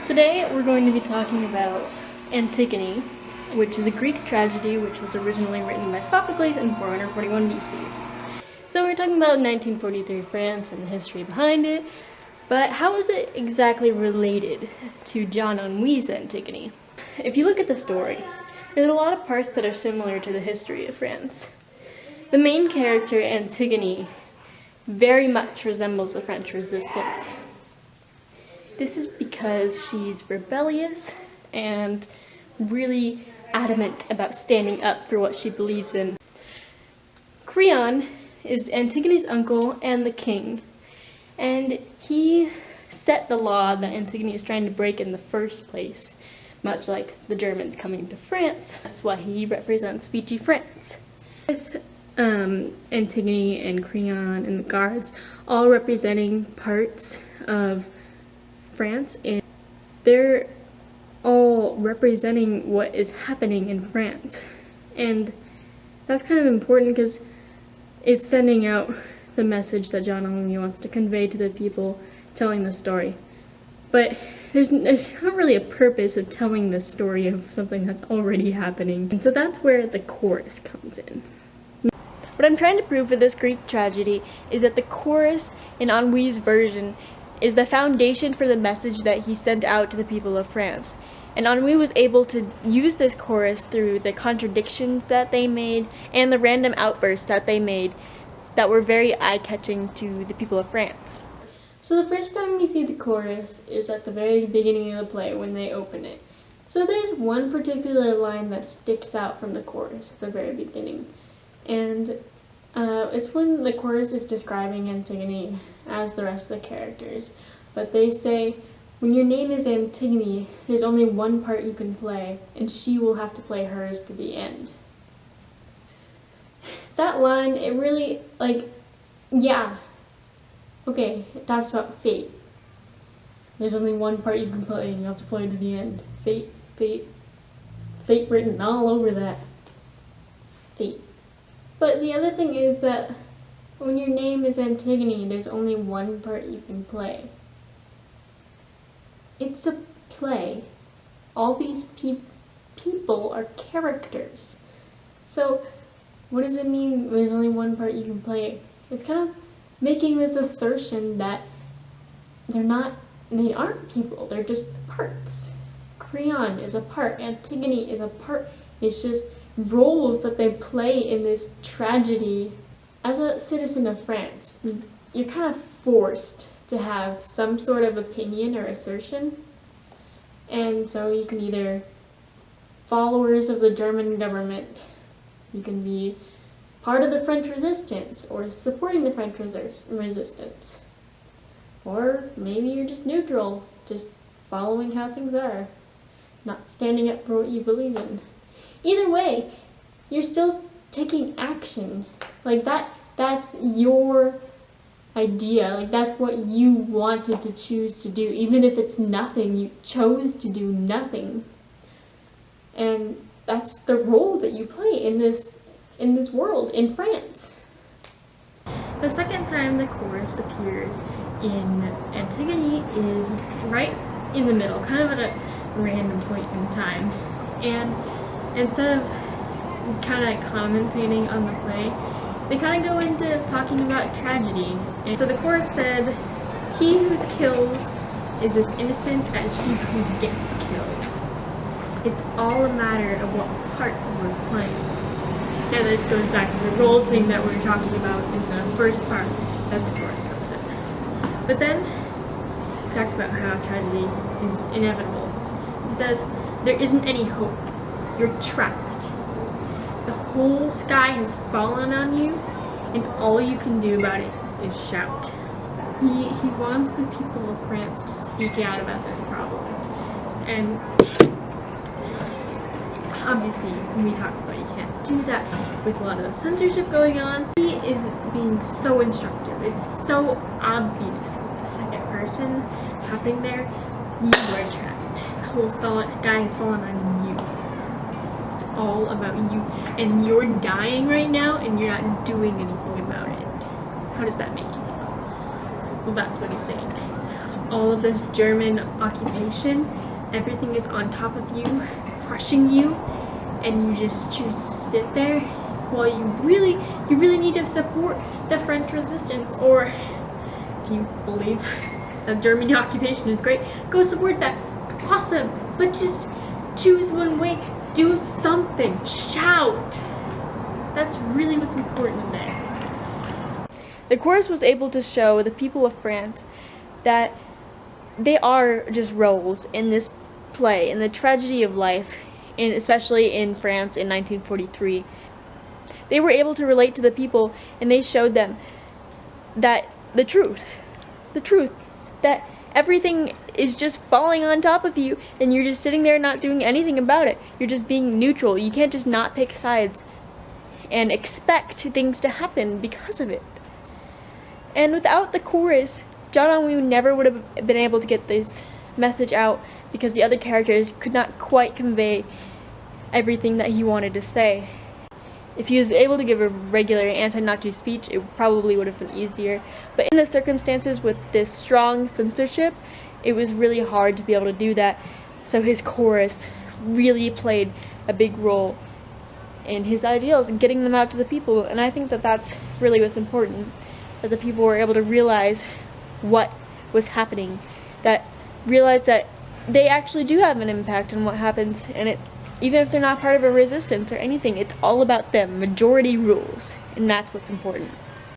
Today we're going to be talking about Antigone, which is a Greek tragedy which was originally written by Sophocles in 441 BC. So we're talking about 1943 France and the history behind it, but how is it exactly related to Jean Anouilh's Antigone? If you look at the story, there's a lot of parts that are similar to the history of France. The main character, Antigone, very much resembles the French Resistance. This is because she's rebellious and really adamant about standing up for what she believes in. Creon is Antigone's uncle and the king, and he set the law that Antigone is trying to break in the first place, much like the Germans coming to France. That's why he represents Vichy France. With Antigone and Creon and the guards all representing parts of France, and they're all representing what is happening in France, and that's kind of important because it's sending out the message that Jean Anouilh wants to convey to the people telling the story. But there's not really a purpose of telling the story of something that's already happening, and so that's where the chorus comes in. What I'm trying to prove with this Greek tragedy is that the chorus in Anouilh's version is the foundation for the message that he sent out to the people of France. And Anouilh was able to use this chorus through the contradictions that they made and the random outbursts that they made that were very eye-catching to the people of France. So the first time we see the chorus is at the very beginning of the play when they open it. So there's one particular line that sticks out from the chorus at the very beginning. And it's when the chorus is describing Antigone as the rest of the characters. But they say, when your name is Antigone, there's only one part you can play, and she will have to play hers to the end. That line, it really, okay, it talks about fate. There's only one part you can play, and you have to play to the end. Fate, fate, fate written all over that. Fate. But the other thing is that when your name is Antigone, there's only one part you can play. It's a play. All these people are characters. So what does it mean there's only one part you can play? It's kind of making this assertion that they aren't people, they're just parts. Creon is a part, Antigone is a part. It's just roles that they play in this tragedy. As a citizen of France, you're kind of forced to have some sort of opinion or assertion, and so you can either followers of the German government, you can be part of the French resistance or supporting the French resistance, or maybe you're just neutral, just following how things are, not standing up for what you believe in. Either way, you're still taking action. That's your idea. That's what you wanted to choose to do. Even if it's nothing, you chose to do nothing. And that's the role that you play in this world, in France. The second time the chorus appears in Antigone is right in the middle, kind of at a random point in time. And instead of kind of commentating on the play, they kind of go into talking about tragedy. And so the chorus said, "He who kills is as innocent as he who gets killed. It's all a matter of what part we're playing." Now this goes back to the roles thing that we were talking about in the first part that the chorus comes in. But then it talks about how tragedy is inevitable. He says, "There isn't any hope. You're trapped. The whole sky has fallen on you, and all you can do about it is shout." He wants the people of France to speak out about this problem. And obviously, when we talk about you can't do that with a lot of the censorship going on, he is being so instructive. It's so obvious with the second person happening there. You are trapped. The whole sky has fallen on you. It's all about you, and you're dying right now, and you're not doing anything about it. How does that make you feel? Well, that's what he's saying. all of this German occupation, everything is on top of you, crushing you, and you just choose to sit there while you really need to support the French resistance, or if you believe that German occupation is great, go support that. Awesome, but just choose one way. Do something. Shout. That's really what's important in there. The chorus was able to show the people of France that they are just roles in this play, in the tragedy of life, especially in France in 1943. They were able to relate to the people, and they showed them that the truth, that everything is just falling on top of you, and you're just sitting there not doing anything about it. You're just being neutral. You can't just not pick sides and expect things to happen because of it. And without the chorus, John Henry never would have been able to get this message out, because the other characters could not quite convey everything that he wanted to say. If he was able to give a regular anti-Nazi speech, it probably would have been easier. But in the circumstances with this strong censorship, it was really hard to be able to do that. So his chorus really played a big role in his ideals and getting them out to the people. And I think that that's really what's important, that the people were able to realize what was happening, that realize that they actually do have an impact on what happens, and even if they're not part of a resistance or anything, it's all about them. Majority rules, and that's what's important.